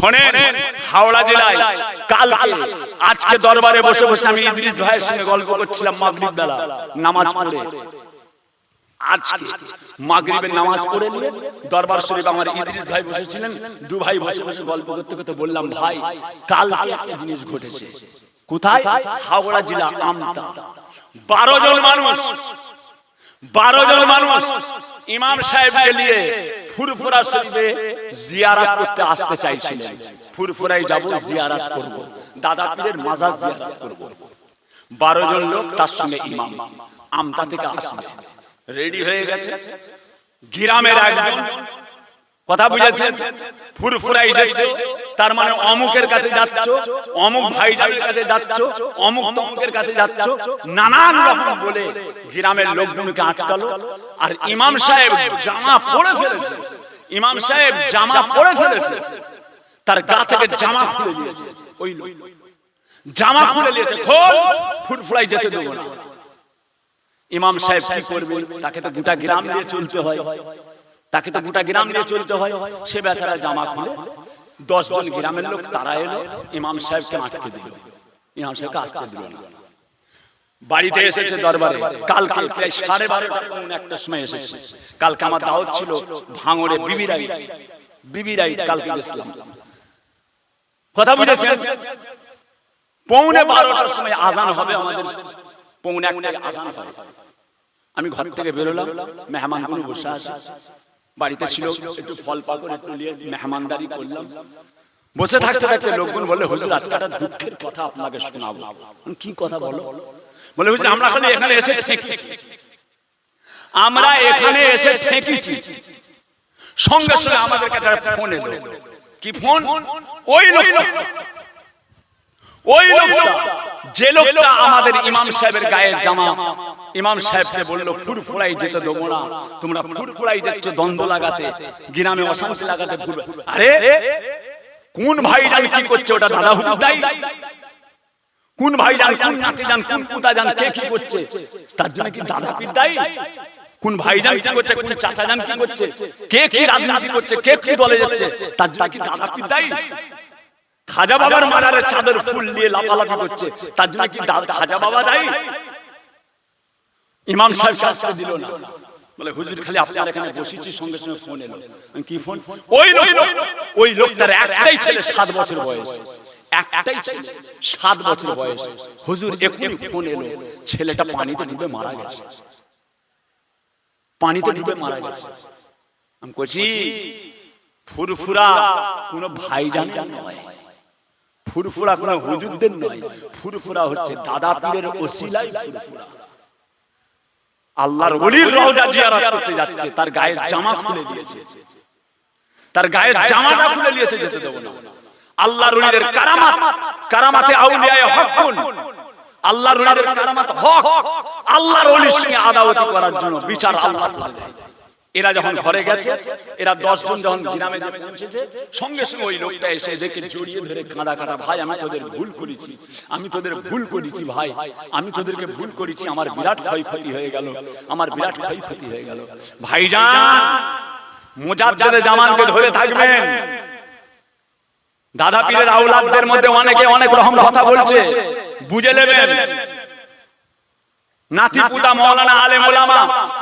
শোনেন, হাওড়া জেলায় কালকে আজকে দরবারে বসে বসে আমি ইদ্রিস ভাইয়ের সঙ্গে গল্প করছিলাম মাগরিব বেলা নামাজ পড়ে। আজকে মাগরিবের নামাজ পড়ে নিয়ে দরবার শরীফ আমার ইদ্রিস ভাই বসেছিলেন, দু ভাই বসে বসে গল্প করতে করতে বললাম, ভাই কালকে একটা জিনিস ঘটেছে। কোথায়? হাওড়া জেলা আমতা। 12 জন মানুষ ইমাম সাহেবকে নিয়ে ফুরফুরা শরীফে জিয়ারত করতে আসতে চাইছিলেন। ফুরফুরায় যাব, জিয়ারত করব, দাদা পীরের মাজার জিয়ারত করব। 12 জন লোক, তার সঙ্গে ইমাম আমতা থেকে আসছে, রেডি হয়ে গেছে। গ্রামের একজন, কথা বুঝেছেন, ফুরফুরাই যাচ্ছ তার মানে অমুকের কাছে যাচ্ছ, অমুক ভাইজানের কাছে যাচ্ছ, অমুক তমুকের কাছে যাচ্ছ, নানান রকম বলে গ্রামের লোকজনকে আটকালো। আর ইমাম সাহেব জামা পরে ফেলেছে, ইমাম সাহেব জামা পরে ফেলেছে, তার গা থেকে জামা খুলে দিয়েছে। ওই লোক জামা খুলে দিয়েছে, খোল, ফুরফুরাই যেতে দেবো না। ইমাম সাহেব কি করবে? তাকে তো গোটা গ্রাম নিয়ে চলতে হয়, তাকে তো গোটা গ্রাম নিয়ে চলতে হয়। সে বেচারা জামা খুলে 10 জন গ্রামের লোক তারা এলো, ইমাম সাহেবকে আটকে দিল, ইমাম সাহেবকে আসতে দিল না। বাড়িতে এসেছে দরবারে, কালকে প্রায় 12:30-1টার সময় এসেছে। কালকে আমার দাওয়াত ছিল ভাঙড়ে বিবিরাই, কালকে গেছিলাম। কথা বুঝেছেন? 12:45টার সময় আজান হবে, আমাদের 12:45 আজান হবে। আমি ঘর থেকে বেরোলাম, মেহমানগুলো বসে আছে, বাড়িতে ছিল, একটু ফল পাকড় একটু নিয়ে মেহমানদারি করলাম। বসে থাকতে থাকতে লোকজন বলে, হুজুর আজকে একটা দুঃখের কথা আপনাকে শোনাবো। কি কথা বলো? বলে, হুজুর আমরা খালি এখানে এসে ঠেকেছি, আমরা এখানে এসে ঠেকেছি, সঙ্গে সঙ্গে আমাদের কাছে ফোন এলো। কি ফোন? ওই লোকটা, যে লোকটা আমাদের ইমাম সাহেবের গায়ের জামা, ইমাম সাহেবকে বললো ফুরফুরাই যেতে দেবো না, তোমরা ফুরফুরাই যাচ্ছ দ্বন্দ্ব লাগাতে, গ্রামে অশান্তি লাগাতে। আরে কোন ভাইজান কি করছে? ওটা দাদা হুজুর দাই। কোন ভাইজান, কোন নাতিজান, কোন পুতাজান কে কি করছে, তার জন্য কি দাদা পীর দায়ী? কোন ভাইজান কি করছে, কোন চাচাজান কি করছে, কে কি রাজনীতি করছে, কে কি দলে যাচ্ছে, তার জন্য কি দাদা পীর দায়ী? খাজা বাবার মাজারে চাদর ফুল দিয়ে লাফালাফি করছে, তার জন্য কি খাজা বাবা দায়ী? ইমাম সাহেব শাস্তি দিল না, বলে হুজুর খালি আপনার এখানে বসেছি, সঙ্গে সঙ্গে ফোন এলো। কি ফোন? ওই লোকটার একটাই ছেলে 7 বছর বয়স, একটাই ছেলে 7 বছর বয়স। হুজুর এখনই ফোন এলো, ছেলেটা পানিতে ডুবে মারা গেছে, পানিতে ডুবে মারা গেছে। আমি কইছি ফুরফুরা কোনো ভাইজান নয়, ফুরফুরা কোনো হুজুরদের নয়, ফুরফুরা হচ্ছে দাদা পীরের ওসিলায় ফুরফুরা। আল্লাহর ওলির রওজা জিয়ারত করতে যাচ্ছে, তার গায়ের জামা খুলে দিয়েছে, তার গায়ের জামাটা খুলে দিয়েছে, যেতে দেব না। আল্লাহর ওলির কারামাত, কারামাতে আউলিয়ায়ে হকুন, আল্লাহর ওলির কারামাত হক, আল্লাহর ওলির সঙ্গে আদাওয়াতি করার জন্য বিচার আল্লাহ করে দেয়। এরা যখন ঘরে গেছে, এরা 10 জন যখন গ্রামে পৌঁছেছে, সঙ্গে সঙ্গে ওই লোকটা এসে দেখে জড়িয়ে ধরে কাঁদা কাঁদা, ভাই আমি তোদের ভুল করেছি, আমি তোদের ভুল করেছি ভাই, আমি তোদেরকে ভুল করেছি, আমার বিরাট ক্ষয়ক্ষতি হয়ে গেল, আমার বিরাট ক্ষয়ক্ষতি হয়ে গেল। ভাইজান মুজাদ্দেদে জামানকে ধরে থাকবেন। দাদা পীরের আওলাদদের মধ্যে অনেকে অনেক রকম কথা বলছে, বুঝে নেবেন। নাতি পুতা মাওলানা আলেম ওলামা,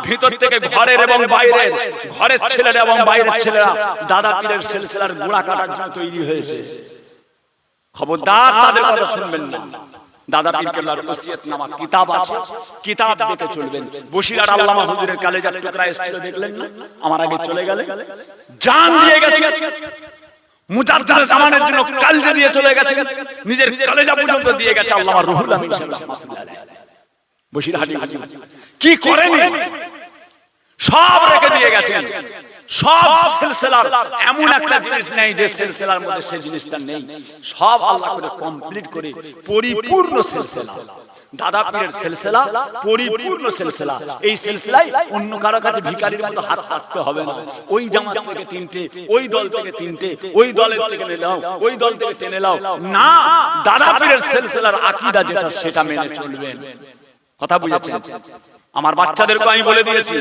ভিতর থেকে ঘরের এবং বাইরের, ঘরের ছেলেরা এবং বাইরের ছেলেরা দাদা পীরের সিলসিলার গোড়া কাটার জন্য তৈরি হয়েছে। খবরদার তাদের কথা শুনবেন না। দাদা পীর কেবলার ওসিয়তনামা কিতাব আছে, কিতাব দেখে চলবেন। বসিরহাট আল্লামা হুজুরের কালেজার টুকরা এসেছিল, দেখলেন না? আমার আগে চলে গেলে, জান দিয়ে গেছে, মুজাদ্দেদে জামানের জন্য কালজে দিয়ে চলে গেছে, নিজের কালেজা পর্যন্ত দিয়ে গেছে আল্লামা রুহুল আমিন সাহেব রাহমাতুল্লাহ আলাইহি। বসিরহাটি কি করেনি, সব রেখে দিয়ে গেছেন। সব সিলসিলার এমন একটা জিনিস নেই যে সিলসিলার মধ্যে সেই জিনিসটা নেই, সব আল্লাহ করে কমপ্লিট করে পরিপূর্ণ সিলসিলা। দাদা পীরের সিলসিলা পরিপূর্ণ সিলসিলা। এই সিলসিলায় অন্য কারো কাছে ভিখারির মতো হাত পাততে হবে না। ওই জামাত থেকে 3টে, ওই দল থেকে 3টে, ওই দলের থেকে নাও, ওই দল থেকে টেনে নাও না। দাদা পীরের সিলসিলার আকীদা যেটা, সেটা মেনে চলবেন। কথা বুঝেছেন? আমার বাচ্চাদেরকে আমি বলে দিয়েছি,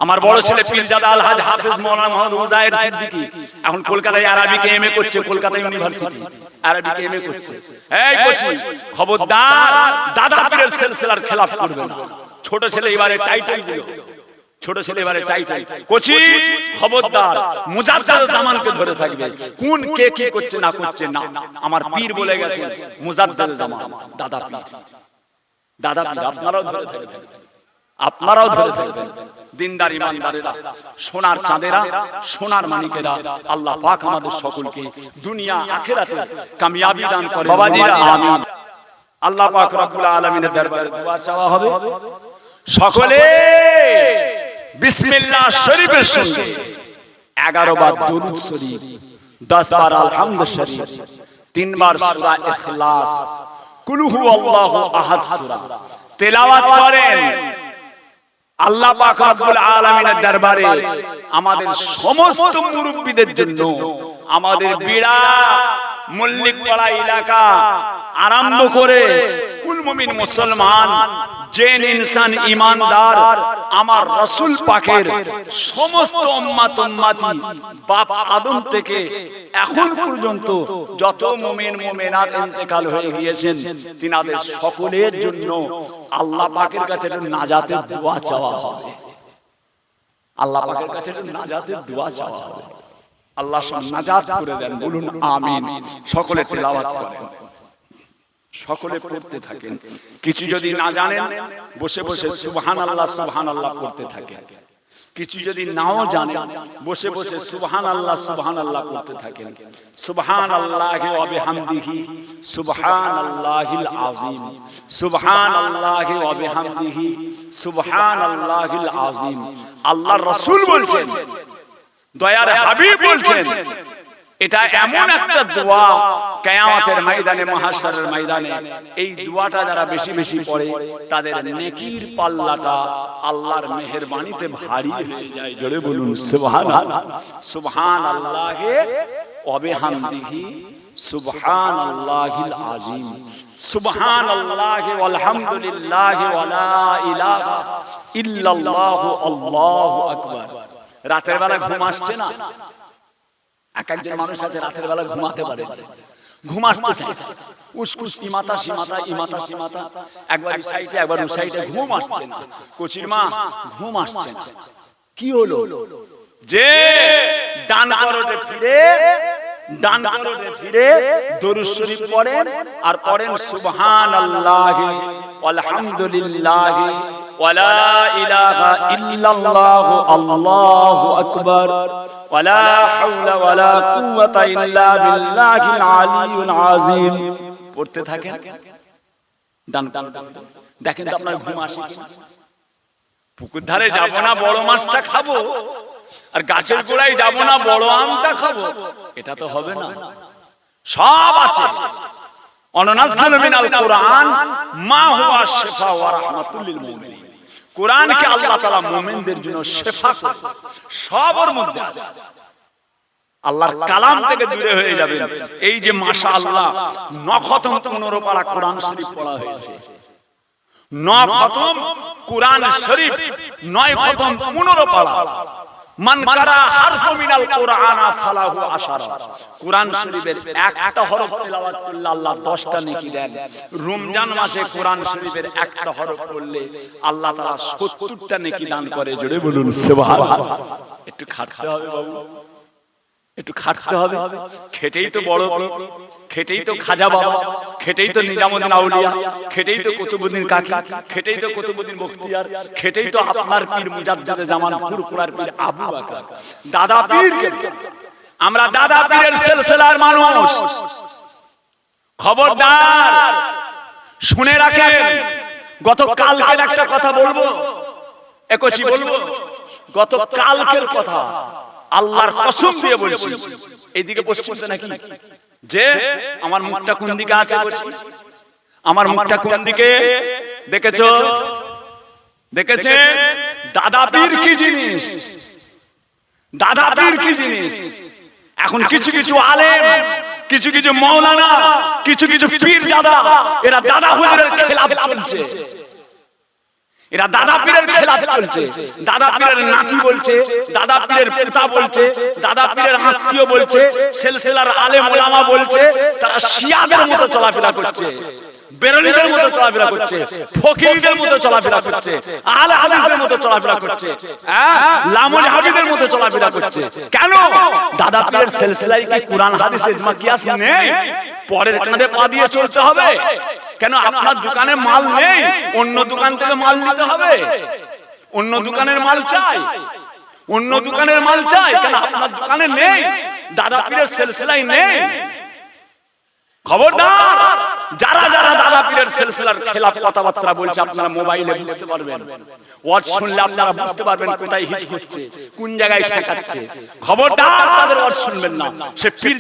আমার বড় ছেলে পীরজাদা আলহাজ হাফেজ মাওলানা মোহাম্মদ মুজাহির সিদ্দিকী এখন কলকাতায় আরবিকে এমএ করছে, কলকাতা ইউনিভার্সিটি আরবিকে এমএ করছে। এই কোচি খবরদার দাদা পীরের সিলসিলার খেলাফ করবে না। ছোট ছেলে এবারে টাইটেল দিল, ছোট ছেলে এবারে টাইটেল কোচি খবরদার মুজাদ্দেদ জামানকে ধরে থাকবে, কোন কে কি করছে না করছে না। আমার পীর বলে গেছে মুজাদ্দেদ জামান দাদা পীর, দাদা পীর আপনারাও ধরে থাকবেন, আপনারাও ধরে থাকবেন। দিনদার ইমানদারেরা, সোনার চাঁদেরা, সোনার মানিকেরা, আল্লাহ পাক আমাদের সকলকে দুনিয়া আখিরাতে কামিয়াবি দান করেন। বাবাজিরা আমিন। আল্লাহ পাক রব্বুল আলামিনের দরবারে দোয়া চাওয়া হবে। সকলে বিসমিল্লাহ শরীফের সঙ্গে 11 বার দুরূদ শরীফ, 10 বার আলহামদ শরীফ, 3 বার সূরা ইখলাস, কুল হুয়াল্লাহু আহাদ সূরা তেলাওয়াত করেন। আল্লাহ পাক রব্বুল আলামিনের দরবারে আমাদের সমস্ত মুরব্বিদের জন্য, আমাদের বিড়া মল্লিকপাড়া এলাকা আরম্ভ করে কুল মুমিন মুসলমান জেন ইনসান ঈমানদার আমার রাসূল পাকের সমস্ত উম্মত উম্মতি বাপ আদম থেকে এখন পর্যন্ত যত মুমিন মুমিনাত ইন্তেকাল হয়ে গিয়েছেন তিনাদের সকলের জন্য আল্লাহ পাকের কাছে নাজাতের দোয়া চাওয়া হবে। আল্লাহ পাকের কাছে নাজাতের দোয়া চাওয়া হবে। আল্লাহ সব নাজাত করে দেন, বলুন আমিন। সকলে তেলাওয়াত করেন, সকলে পড়তে থাকেন। কিছু যদি না জানেন বসে বসে সুবহানাল্লাহ সুবহানাল্লাহ পড়তে থাকেন। কিছু যদি নাও জানেন বসে বসে সুবহানাল্লাহ সুবহানাল্লাহ পড়তে থাকেন। সুবহানাল্লাহি ওয়া বিহামদিহি সুবহানাল্লাহিল আযীম, সুবহানাল্লাহি ওয়া বিহামদিহি সুবহানাল্লাহিল আযীম। আল্লাহর রাসূল বলছেন, দয়ার হাবিব বলছেন, এটা এমন একটা দোয়া কিয়ামতের ময়দানে, মাহশরের ময়দানে এই দোয়াটা যারা বেশি বেশি পড়ে তাদের নেকির পাল্লাটা আল্লাহর মেহেরবানিতে ভারী হয়ে যায়। জোরে বলুন সুবহানাল্লাহ। সুবহানাল্লাহি ওয়া বিহামদিহি সুবহানাল্লাহিল আযীম, সুবহানাল্লাহি ওয়াল হামদুলিল্লাহি ওয়া লা ইলাহা ইল্লাল্লাহু আল্লাহু আকবার। রাতের বেলা ঘুম আসছে না? এক একজন মানুষ আছে রাতের বেলা ঘুমাতে পারে, ঘুম আসতে চায়, উসকুস ইমাতা সিমাতা ইমাতা সিমাতা, একবার এই সাইডে একবার ওই সাইডে, ঘুম আসছে না। কোচির মা ঘুম আসছে না, কি হলো? যে ডান করতে ফিরে, ডান করতে ফিরে দরুদ শরীফ পড়েন আর পড়েন সুবহানাল্লাহি ওয়াল হামদুলিল্লাহি ওয়া লা ইলাহা ইল্লাল্লাহু আল্লাহু আকবার ওয়ালা হাওলা ওয়ালা কুওয়াতা ইল্লা বিল্লাহিল আলিয়্যিল আযীম পড়তে থাকেন। দান দেখেন তো আপনার ঘুম আসে কিনা? পুকুর ধারে যাব না বড় মাছটা খাবো, আর গাছের গোড়ায় যাব না বড় আমটা খাবো, এটা তো হবে না। সব আছে। অনানাজ্জালু মিনাল কুরআন মা হুয়া শিফা ওয়া রাহমাতুল লিল মুমিনিন। কোরআনকে আল্লাহ তাআলা মুমিনদের জন্য শিফা করে, সবার মধ্যে আছে। আল্লাহর কালাম থেকে দূরে হয়ে যাবেন। এই যে মাশাআল্লাহ 9 খতম 15 পারা কোরআন শরীফ পড়া হয়েছে। 9 খতম কোরআন শরীফ, 9 খতম 15 পারা। মান কারা হারফ মিনাল কুরআন ফালাহু আশারা। কোরআন শরীফের একটা হরফ তেলাওয়াত করলে আল্লাহ 10টা নেকি দেন। রমজান মাসে কোরআন শরীফের একটা হরফ পড়লে আল্লাহ তাআলা 70টা নেকি দান করে। জোরে বলুন সুবহানাল্লাহ। একটু খাটতে হবে বাবু, একটু খাটতে হবে। খেটেই তো বড় পীর, খেটেই তো খাজা বাবা, খেটেই তো নিজামুদ্দিন আউলিয়া, খেটেই তো কুতুবউদ্দিন কাকি, খেটেই তো কুতুবউদ্দিন বখতিয়ার, খেটেই তো আপনার পীর মুজাদ্দেদে জামান ফুরফুরার পীর আবু বকর। দাদা পীর, আমরা দাদা পীরের সিলসিলার মানুষ। খবরদার শুনে রাখেন, গত কালকের একটা কথা বলবো, একই বলবো, গত কালকের কথা আল্লাহর কসম দিয়ে বলছি। এইদিকে বসছে নাকি? যে আমার মুখটা কোন দিকে আছে? আমার মুখটা কোন দিকে? দেখেছো? দেখেছে? দাদা পীর কি জিনিস, দাদা পীর কি জিনিস। এখন কিছু কিছু আলেম, কিছু কিছু মাওলানা, কিছু কিছু পীর দাদা, এরা দাদা হুজুরের খেলাফ চলছে। এরা দাদা পীরের খেলাফ চলছে, দাদা পীরের নাতি বলছে, দাদা পীরের পিতা বলছে, দাদা পীরের আত্মীয় বলছে, সিলসিলার আলেম ওলামা বলছে, তারা শিয়াদের মতো চলাফেরা করছে, বেরলীদের মতো চলাফেরা করছে, ফকিরদের মতো চলাফেরা করছে, আলে হাদিসের মতো চলাফেরা করছে, লামুল হাবিবের মতো চলাফেরা করছে। কেন? দাদা পীরের সিলসিলায় কি কোরআন হাদিস ইজমা কিয়াস নেই? পরের কাঁধে পা দিয়ে চলতে হবে? কেন? আপনার দোকানে মাল নেই, অন্য দোকান থেকে মাল নিতে হবে? অন্য দোকানের মাল চাই, অন্য দোকানের মাল চাই, কেন আপনার দোকানে নেই? দাদা পীরের সিলসিলায় নেই? খবরদার, যারা যারা দাদা পীরের সিলসিলার খেলাফ কথাবার্তা বলছে আপনারা মোবাইলে বুঝতে পারবেন, ওয়াজ শুনলে আপনারা বুঝতে পারবেন কোথায় হিট হচ্ছে, কোন জায়গায় ঠেকাচ্ছে। খবরদার তাদের ওয়াজ শুনবেন না। সে পীর